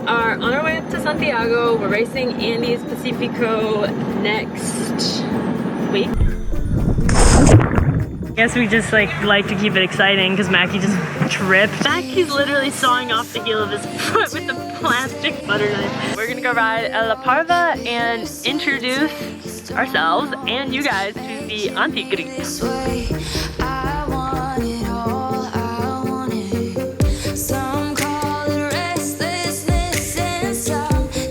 are on our way to Santiago. We're racing Andes Pacifico next week. I guess we just like to keep it exciting because Mackie just tripped. Mackie's literally sawing off the heel of his foot with a plastic butter knife. We're gonna go ride a La Parva and introduce ourselves and you guys to the Anti-Greeks.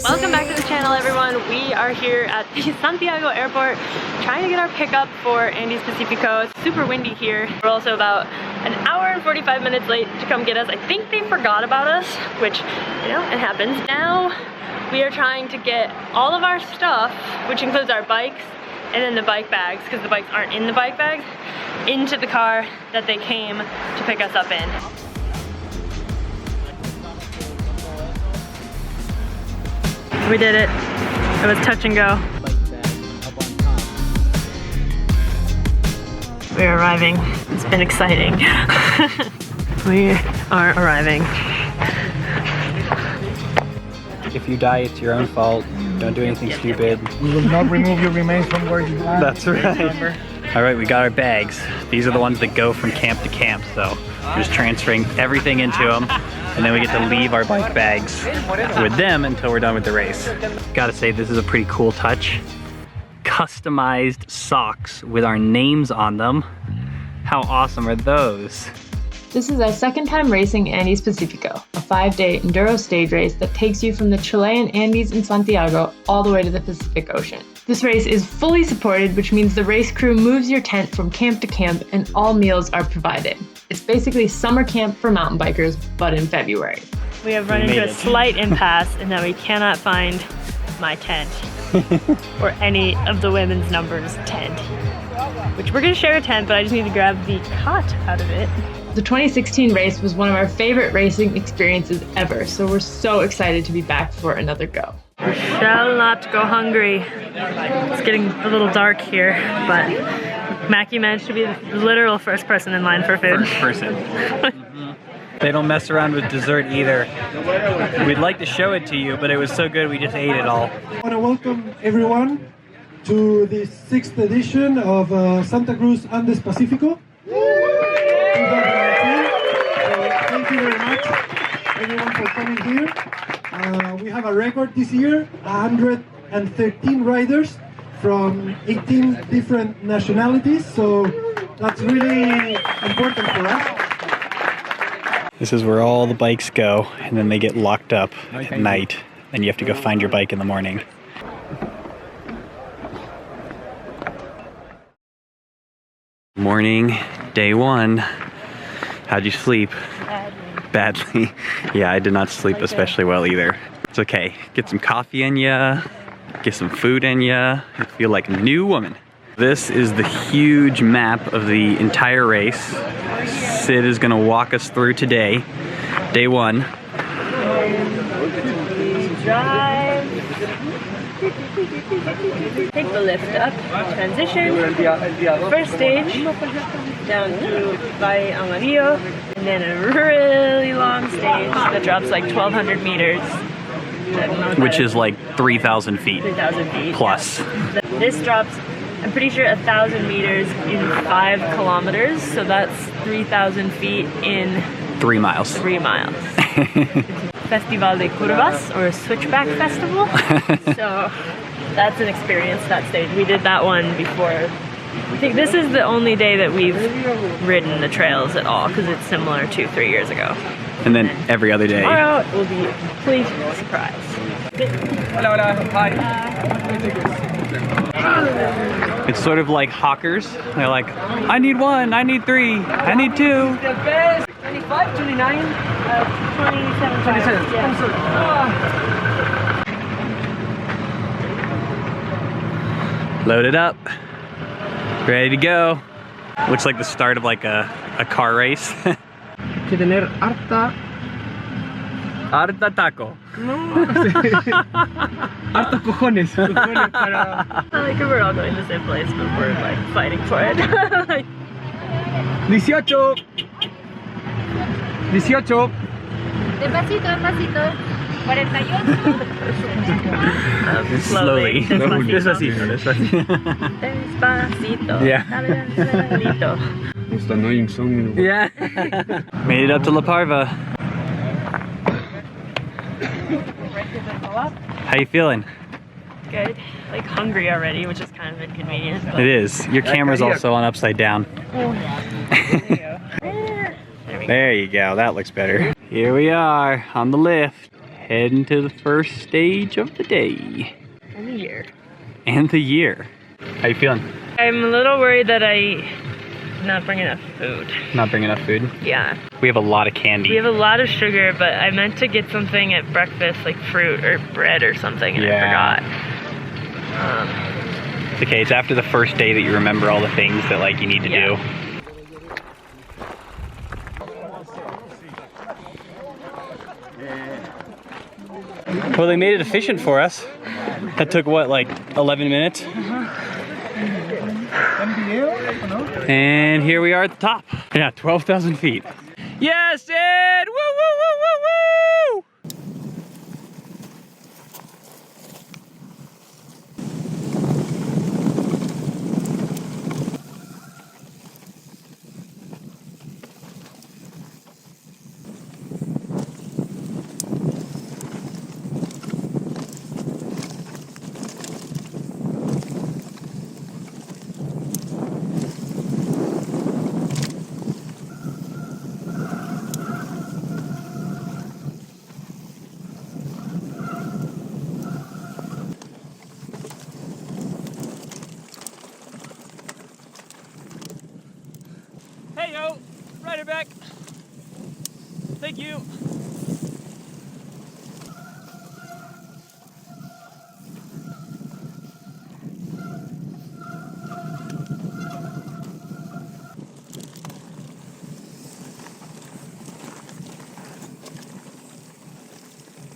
Welcome back to the channel, everyone. We are here at the Santiago airport trying to get our pickup for Andes Pacifico. It's super windy here. We're also about an hour and 45 minutes late to come get us. I think they forgot about us, which, you know, it happens. Now we are trying to get all of our stuff, which includes our bikes and then the bike bags, because the bikes aren't in the bike bags, into the car that they came to pick us up in. We did it. It was touch and go. We're arriving. It's been exciting. We are arriving. If you die, it's your own fault. Don't do anything stupid. We will not remove your remains from where you land. That's right. All right, we got our bags. These are the ones that go from camp to camp, so we're just transferring everything into them, and then we get to leave our bike bags with them until we're done with the race. Gotta say, this is a pretty cool touch. Customized socks with our names on them. How awesome are those? This is our second time racing Andes Pacifico, a 5-day enduro stage race that takes you from the Chilean Andes in Santiago all the way to the Pacific Ocean. This race is fully supported, which means the race crew moves your tent from camp to camp and all meals are provided. It's basically summer camp for mountain bikers, but in February. We have run into a slight impasse in that we cannot find my tent or any of the women's numbers tent, which we're gonna share a tent, but I just need to grab the cot out of it. The 2016 race was one of our favorite racing experiences ever, so we're so excited to be back for another go. We shall not go hungry. It's getting a little dark here, but Mackie managed to be the literal first person in line for food. First person. They don't mess around with dessert either. We'd like to show it to you, but it was so good we just ate it all. I want to welcome everyone to the 6th edition of Santa Cruz Andes Pacifico. 2019. Thank you very much, everyone, for coming here. We have a record this year, 113 riders from 18 different nationalities, so that's really important for us. This is where all the bikes go, and then they get locked up at night, and you have to go find your bike in the morning. Morning, day one. How'd you sleep? Badly. Yeah, I did not sleep especially well either. It's okay. Get some coffee in ya, get some food in ya, and feel like a new woman. This is the huge map of the entire race. Sid is gonna walk us through today, day one. Drive. Take the lift up, transition, first stage, down to Valle Amarillo, and then a really long stage that drops like 1,200 meters. Which is like 3,000 feet. 3,000 feet. Plus. Yeah. This drops, I'm pretty sure, 1,000 meters in 5 kilometers, so that's 3,000 feet in 3 miles. 3 miles. Festival de Curvas, or Switchback Festival. So that's an experience, that stage. We did that one before. I think this is the only day that we've ridden the trails at all, because it's similar to 3 years ago. And then every other day. Tomorrow it will be a complete surprise. Hola, hola. Hi. It's sort of like hawkers. They're like, I need 1, I need 3, I need 2. 25, 29, 27, 27. Yeah. Load it up. Ready to go. Looks like the start of like a car race. Que tener harta taco. harta cojones para... I like we're all going to the same place, but we're like fighting for it. Like, 18. Despacito, despacito. Slowly. Despacito. Yeah. Most annoying song in the world. Yeah. Made it up to La Parva. How you feeling? Good. Like hungry already, which is kind of inconvenient. But... It is. Your camera's also on upside down. There you go. That looks better. Here we are on the lift, heading to the first stage of the day. And the year. And the year. How you feeling? I'm a little worried that I not bring enough food. Not bring enough food? Yeah. We have a lot of candy. We have a lot of sugar, but I meant to get something at breakfast, like fruit or bread or something, and I forgot. It's okay, it's after the first day that you remember all the things that like you need to do. Well, they made it efficient for us. That took what, like 11 minutes? And here we are at the top. Yeah, 12,000 feet. Yes, Ed! Woo, woo, woo, woo, woo! Hey yo, rider back. Thank you.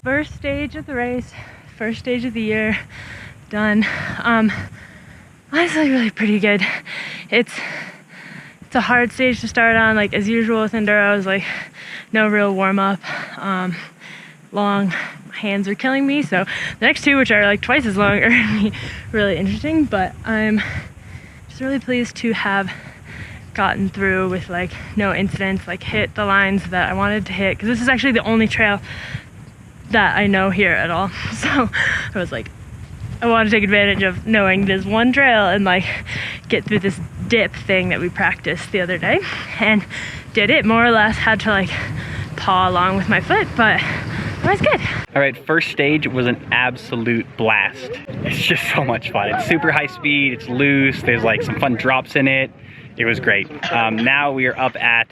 First stage of the race, first stage of the year, done. Honestly, really pretty good. It's a hard stage to start on, like as usual with Enduros, like no real warm up. Long, my hands are killing me, so the next two, which are like twice as long, are gonna be really interesting, but I'm just really pleased to have gotten through with like no incidents, like hit the lines that I wanted to hit, because this is actually the only trail that I know here at all. So I was like, I want to take advantage of knowing this one trail and like get through this dip thing that we practiced the other day, and did it more or less. Had to like paw along with my foot, but it was good. All right, first stage was an absolute blast. It's just so much fun. It's super high speed, it's loose, there's like some fun drops in it. It was great. Now we are up at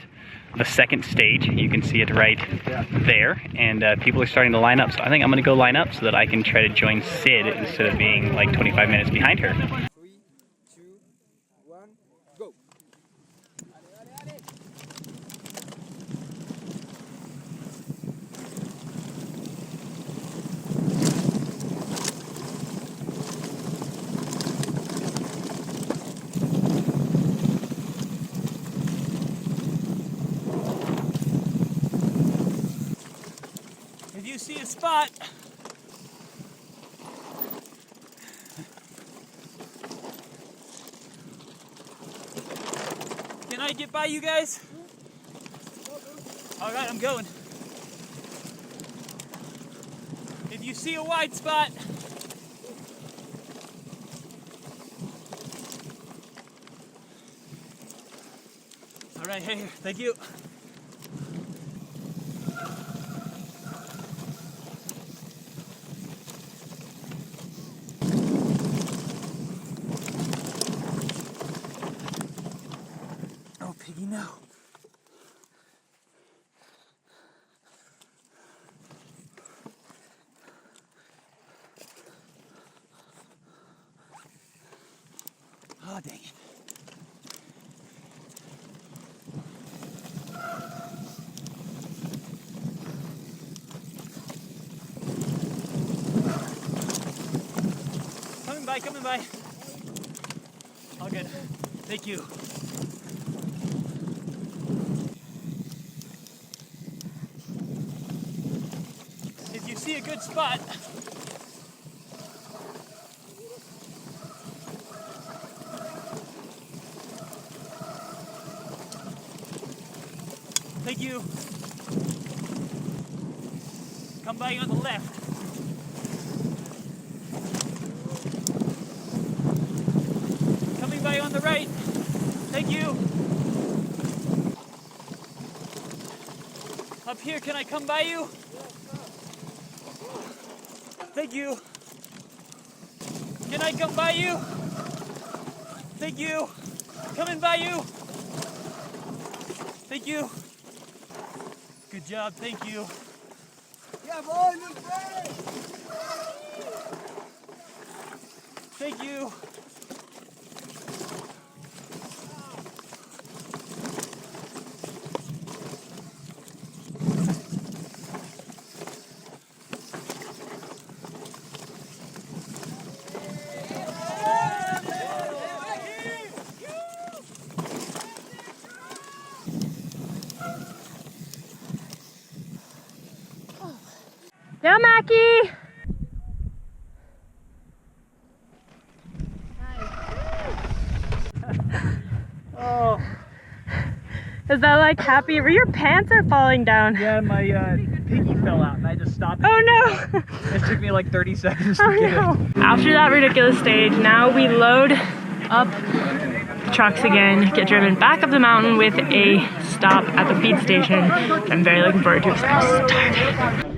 the second stage. You can see it right there, and people are starting to line up. So I think I'm gonna go line up so that I can try to join Sid instead of being like 25 minutes behind her. 3, 2, 1, go. If you see a spot, can I get by you guys? All right, I'm going. If you see a wide spot, all right, hey, thank you. Oh, Piggy, no. Oh, dang it. Coming by. All good. Thank you. If you see a good spot. Thank you. Come by on the left. Coming by on the right. Thank you. Up here, can I come by you? Thank you. Can I come by you? Thank you. Coming by you. Thank you. Good job, thank you. Yeah, boy, look great. Thank you. Go, Mackie! Oh, Is that like happy? Your pants are falling down. yeah, my piggy fell out and I just stopped. Oh no! It took me like 30 seconds to Oh get no! it. After that ridiculous stage, now we load up the trucks again, get driven back up the mountain with a stop at the feed station. I'm very looking forward to it. I'm started.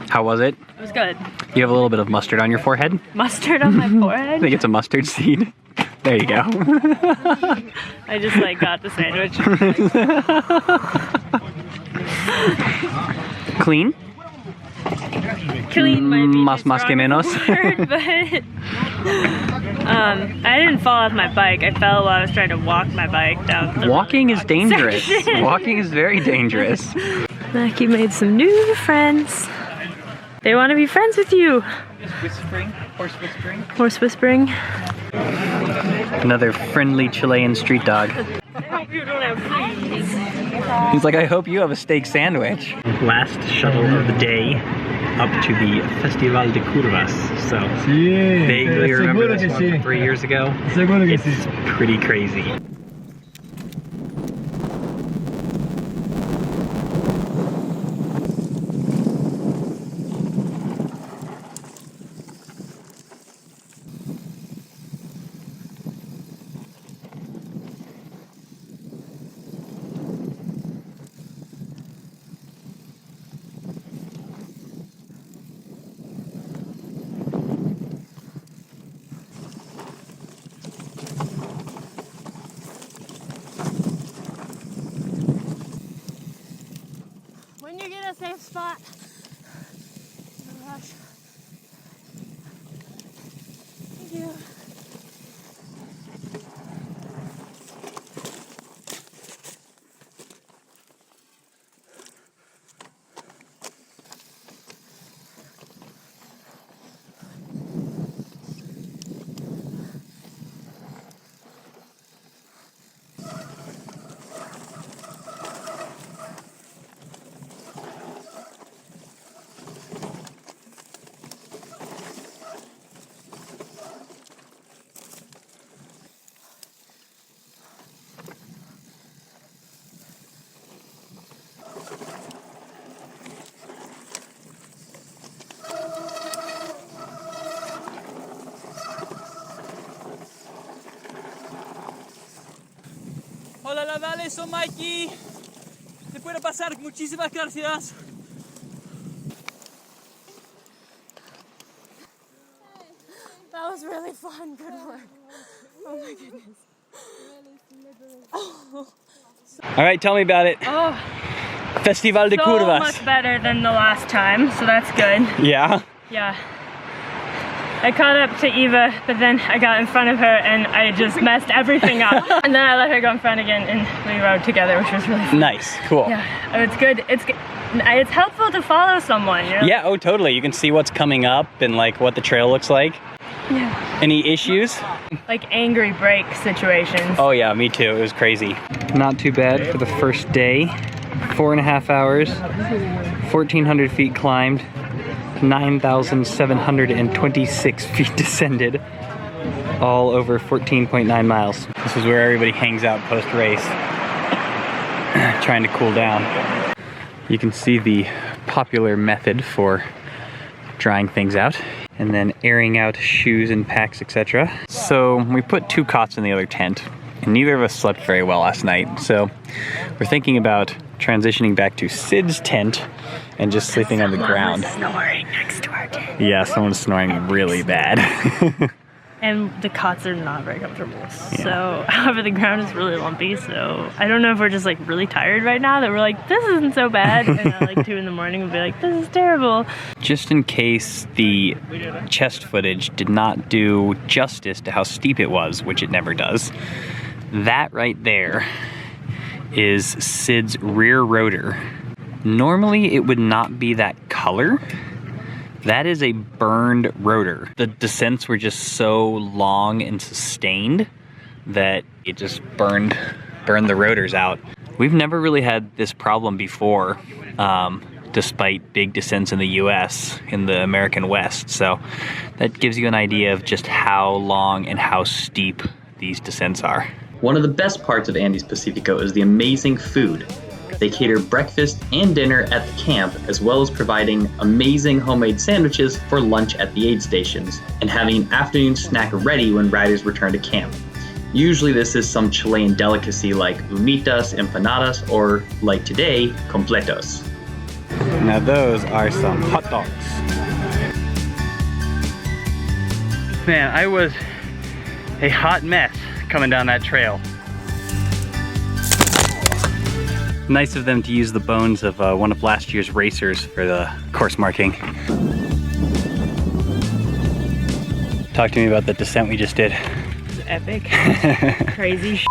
How was it? It was good. You have a little bit of mustard on your forehead? Mustard on my I forehead. think it's a mustard seed. There you go. I just like got the sandwich. Clean? Clean might be Más que strong menos. word, but I didn't fall off my bike. I fell while I was trying to walk my bike down the Walking is dangerous. section. Walking is very dangerous. Mackie made some new friends. They want to be friends with you. Whispering, horse whispering. Horse whispering. Another friendly Chilean street dog. I hope you don't have fleas. He's like, I hope you have a steak sandwich. Last shuttle of the day up to the Festival de Curvas. So vaguely remember this one from 3 years ago. It's pretty crazy. When you get a safe spot. Oh gosh. Thank you. Hola, la Vale, soy Mikey. Te puedo pasar, muchísimas gracias. That was really fun. Good work. Oh my goodness. All right, tell me about it. Oh, Festival de so Curvas. much better than the last time, so that's good. Yeah. Yeah. I caught up to Eva, but then I got in front of her and I just messed everything up. And then I let her go in front again and we rode together, which was really fun. Nice. Cool. Yeah, oh, it's good. It's helpful to follow someone, you know? Yeah, oh totally. You can see what's coming up and like what the trail looks like. Yeah. Any issues? Like angry brake situations. Oh yeah, me too. It was crazy. Not too bad for the first day. 4.5 hours, 1,400 feet climbed, 9,726 feet descended, all over 14.9 miles. This is where everybody hangs out post-race, trying to cool down. You can see the popular method for drying things out and then airing out shoes and packs, etc. So we put 2 cots in the other tent, and neither of us slept very well last night. So we're thinking about transitioning back to Sid's tent and just sleeping on the ground. Snoring next to our tent. Yeah, someone's snoring really bad. And the cots are not very comfortable. So, however, the ground is really lumpy. So, I don't know if we're just like really tired right now that we're like, this isn't so bad. And at like 2 in the morning, we'll be like, this is terrible. Just in case the chest footage did not do justice to how steep it was, which it never does, that right there is Sid's rear rotor. Normally, it would not be that color. That is a burned rotor. The descents were just so long and sustained that it just burned the rotors out. We've never really had this problem before, despite big descents in the US, in the American West. So that gives you an idea of just how long and how steep these descents are. One of the best parts of Andes Pacifico is the amazing food. They cater breakfast and dinner at the camp, as well as providing amazing homemade sandwiches for lunch at the aid stations, and having an afternoon snack ready when riders return to camp. Usually this is some Chilean delicacy like humitas, empanadas, or like today, completos. Now those are some hot dogs. Man, I was a hot mess coming down that trail. Nice of them to use the bones of one of last year's racers for the course marking. Talk to me about the descent we just did. It's epic. Crazy